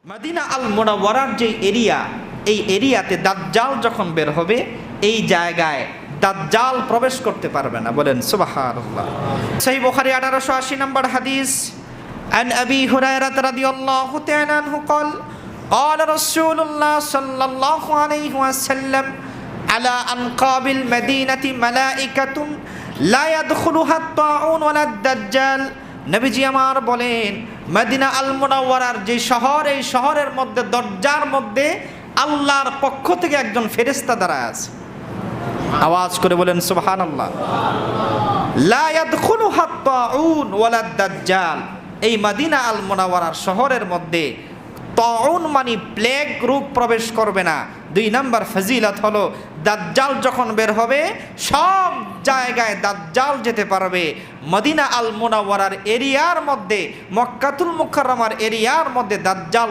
Medina আল মুনাওয়ারার যে area, এই এরিয়াতে দাজ্জাল যখন বের হবে, এই জায়গায় দাজ্জাল প্রবেশ করতে পারবে না। বলেন সুবহানাল্লাহ। সহিহ বুখারী 1880 নম্বর হাদিস, আন আবি হুরায়রা রাদিয়াল্লাহু তাআলা আনহু قال قال رسول الله صلى الله عليه وسلم على أنقاب المدينة ملائكة لا يدخلها الطاعون ولا الدجال। নবীজি আমার বলেন, মদিনা আল মুনাওয়ারার যে শহর, এই শহরের মধ্যে দরজার মধ্যে আল্লাহর পক্ষ থেকে একজন ফেরেশতা দাঁড়ায় আছে। আওয়াজ করে বলেন সুবহানাল্লাহ। লা ইয়াদখুলুহা আত-তাউন ওয়ালা দাজ্জাল। এই মদিনা আল মুনাওয়ারার শহরের মধ্যে তাউন মানে প্লেগ রোগ প্রবেশ করবে না। 2 নম্বর ফজিলত হলো, দাজ্জাল যখন বের হবে সব জায়গায় দাজ্জাল যেতে পারবে। মদিনা আল মুনাওয়ারার এরিয়ার মধ্যে, মক্কাতুল মুকাররমার এরিয়ার মধ্যে দাজ্জাল